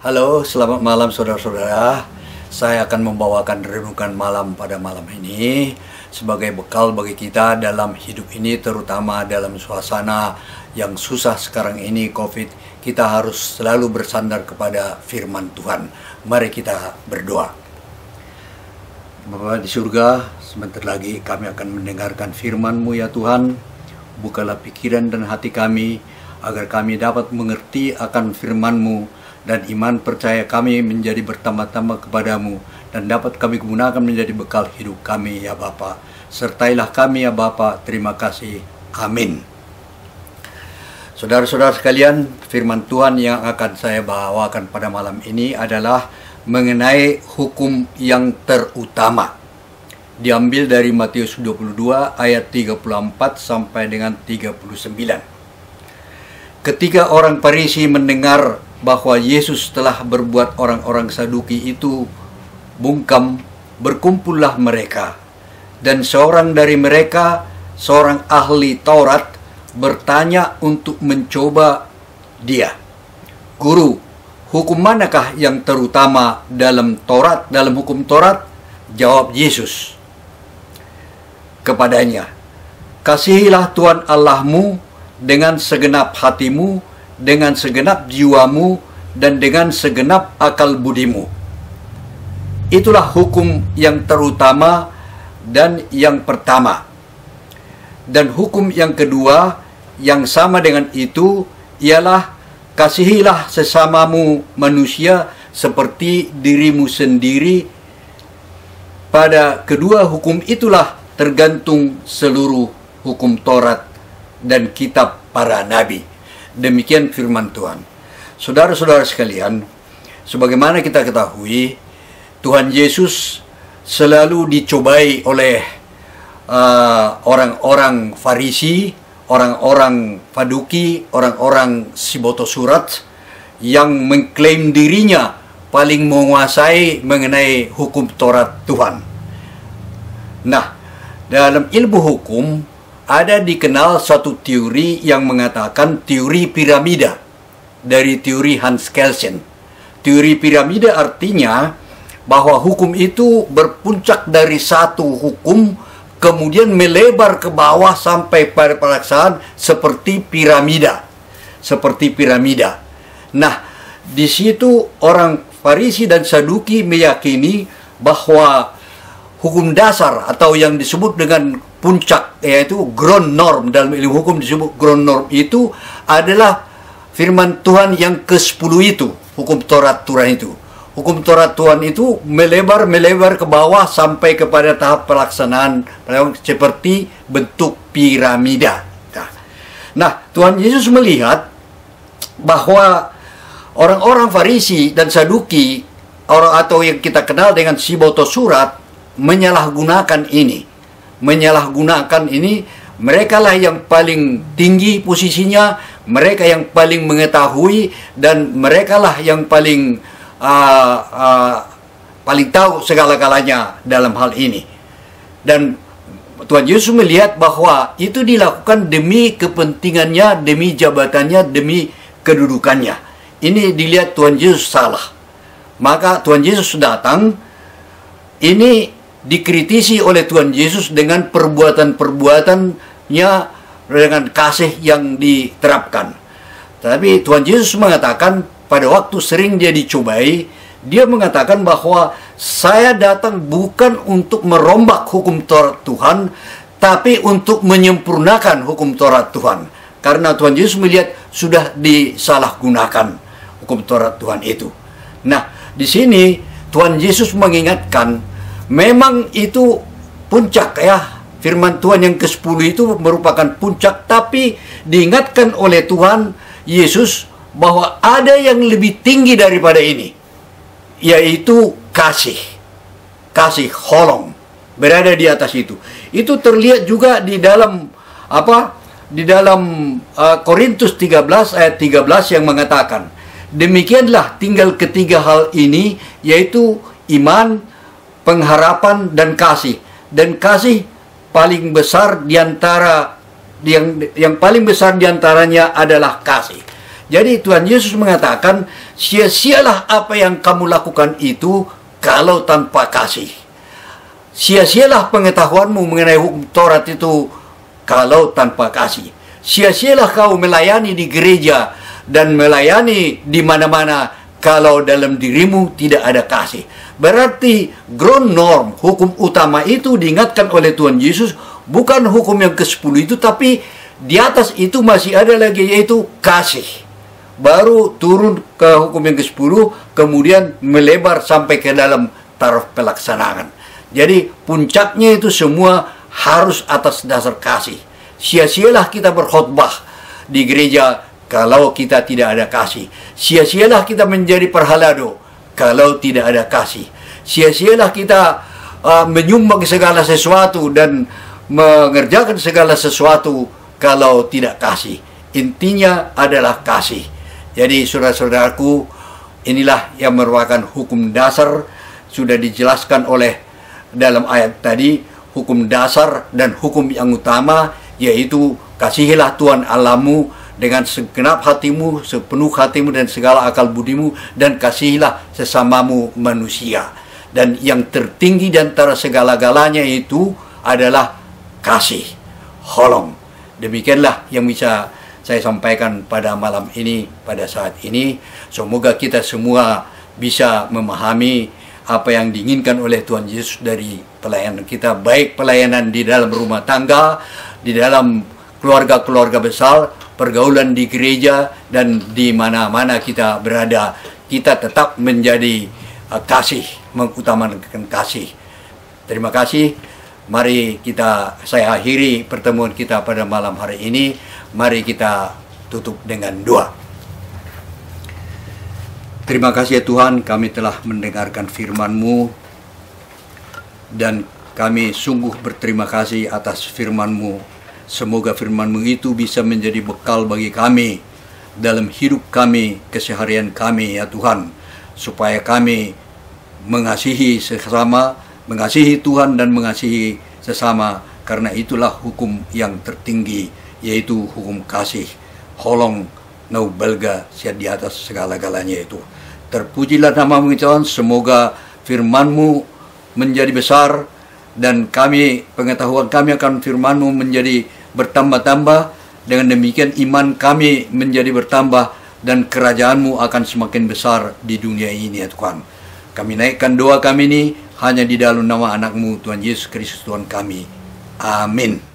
Halo, selamat malam saudara-saudara. Saya akan membawakan renungan malam pada malam ini sebagai bekal bagi kita dalam hidup ini, terutama dalam suasana yang susah sekarang ini COVID. Kita harus selalu bersandar kepada firman Tuhan. Mari kita berdoa. Bapa di surga, sebentar lagi kami akan mendengarkan firman-Mu ya Tuhan. Bukalah pikiran dan hati kami agar kami dapat mengerti akan firman-Mu, dan iman percaya kami menjadi bertambah-tambah kepadamu, dan dapat kami gunakan menjadi bekal hidup kami ya Bapa. Sertailah kami ya Bapa. Terima kasih. Amin. Saudara-saudara sekalian, firman Tuhan yang akan saya bawakan pada malam ini adalah mengenai hukum yang terutama. Diambil dari Matius 22 ayat 34 sampai dengan 39. Ketika orang Farisi mendengar bahwa Yesus telah berbuat orang-orang Saduki itu bungkam, berkumpullah mereka. Dan seorang dari mereka, seorang ahli Taurat, bertanya untuk mencoba dia. Guru, hukum manakah yang terutama dalam Taurat, dalam hukum Taurat? Jawab Yesus kepadanya, kasihilah Tuhan Allahmu dengan segenap hatimu, dengan segenap jiwamu, dan dengan segenap akal budimu. Itulah hukum yang terutama dan yang pertama. Dan hukum yang kedua yang sama dengan itu ialah kasihilah sesamamu manusia seperti dirimu sendiri. Pada kedua hukum itulah tergantung seluruh hukum Taurat dan kitab para nabi. Demikian firman Tuhan. Saudara-saudara sekalian, sebagaimana kita ketahui, Tuhan Yesus selalu dicobai oleh orang-orang Farisi, orang-orang Saduki, orang-orang Siboto Surat yang mengklaim dirinya paling menguasai mengenai hukum Taurat Tuhan. Nah, dalam ilmu hukum ada dikenal suatu teori yang mengatakan teori piramida dari teori Hans Kelsen. Teori piramida artinya bahwa hukum itu berpuncak dari satu hukum, kemudian melebar ke bawah sampai pada pelaksanaan seperti piramida. Seperti piramida. Nah, di situ orang Farisi dan Saduki meyakini bahwa hukum dasar atau yang disebut dengan puncak, yaitu ground norm, dalam ilmu hukum disebut ground norm, itu adalah firman Tuhan yang ke-10 itu, hukum Taurat Tuhan itu. Hukum Taurat Tuhan itu melebar ke bawah sampai kepada tahap pelaksanaan seperti bentuk piramida. Nah, Tuhan Yesus melihat bahwa orang-orang Farisi dan Saduki, orang atau yang kita kenal dengan Siboto Surat, menyalahgunakan ini. Mereka lah yang paling tinggi posisinya, mereka yang paling mengetahui, dan mereka lah yang paling tahu segala-galanya dalam hal ini. Dan Tuhan Yesus melihat bahwa itu dilakukan demi kepentingannya, demi jabatannya, demi kedudukannya. Ini dilihat Tuhan Yesus salah. Maka Tuhan Yesus datang, ini dikritisi oleh Tuhan Yesus dengan perbuatan-perbuatannya, dengan kasih yang diterapkan. Tapi Tuhan Yesus mengatakan pada waktu sering dia dicobai, dia mengatakan bahwa saya datang bukan untuk merombak hukum Taurat Tuhan, tapi untuk menyempurnakan hukum Taurat Tuhan. Karena Tuhan Yesus melihat sudah disalahgunakan hukum Taurat Tuhan itu. Nah, di sini Tuhan Yesus mengingatkan, memang itu puncak ya. Firman Tuhan yang ke-10 itu merupakan puncak, tapi diingatkan oleh Tuhan Yesus bahwa ada yang lebih tinggi daripada ini, yaitu kasih. Kasih holong berada di atas itu. Itu terlihat juga di dalam Di dalam Korintus 13 ayat 13 yang mengatakan, demikianlah tinggal ketiga hal ini, yaitu iman, pengharapan, dan kasih. Dan kasih paling besar diantara yang paling besar diantaranya adalah kasih. Jadi Tuhan Yesus mengatakan sia-sialah apa yang kamu lakukan itu kalau tanpa kasih. Sia-sialah pengetahuanmu mengenai hukum Taurat itu kalau tanpa kasih. Sia-sialah kau melayani di gereja dan melayani di mana-mana kalau dalam dirimu tidak ada kasih. Berarti ground norm, hukum utama itu diingatkan oleh Tuhan Yesus, bukan hukum yang ke-10 itu, tapi di atas itu masih ada lagi, yaitu kasih. Baru turun ke hukum yang ke-10, kemudian melebar sampai ke dalam taraf pelaksanaan. Jadi puncaknya itu semua harus atas dasar kasih. Sia-sialah kita berkhotbah di gereja kalau kita tidak ada kasih. Sia-sialah kita menjadi perhalado kalau tidak ada kasih. Sia-sialah kita menyumbang segala sesuatu dan mengerjakan segala sesuatu kalau tidak kasih. Intinya adalah kasih. Jadi saudara-saudaraku, inilah yang merupakan hukum dasar, sudah dijelaskan oleh dalam ayat tadi, hukum dasar dan hukum yang utama, yaitu kasihilah Tuhan Allahmu dengan segenap hatimu, sepenuh hatimu dan segala akal budimu, dan kasihilah sesamamu manusia. Dan yang tertinggi di antara segala-galanya itu adalah kasih, holong. Demikianlah yang bisa saya sampaikan pada malam ini, pada saat ini. Semoga kita semua bisa memahami apa yang diinginkan oleh Tuhan Yesus dari pelayanan kita, baik pelayanan di dalam rumah tangga, di dalam keluarga-keluarga besar, pergaulan di gereja, dan di mana-mana kita berada. Kita tetap menjadi kasih, mengutamakan kasih. Terima kasih. Mari saya akhiri pertemuan kita pada malam hari ini. Mari kita tutup dengan doa. Terima kasih ya Tuhan, kami telah mendengarkan firman-Mu, dan kami sungguh berterima kasih atas firman-Mu. Semoga firman-Mu itu bisa menjadi bekal bagi kami dalam hidup kami, keseharian kami ya Tuhan, supaya kami mengasihi sesama, mengasihi Tuhan dan mengasihi sesama, karena itulah hukum yang tertinggi, yaitu hukum kasih, holong nau belga siat di atas segala-galanya itu. Terpujilah nama-Mu Tuhan, semoga firman-Mu menjadi besar, dan kami, pengetahuan kami akan firman-Mu menjadi bertambah-tambah. Dengan demikian iman kami menjadi bertambah, dan kerajaan-Mu akan semakin besar di dunia ini ya Tuhan. Kami naikkan doa kami ini hanya di dalam nama anak-Mu Tuhan Yesus Kristus Tuhan kami. Amin.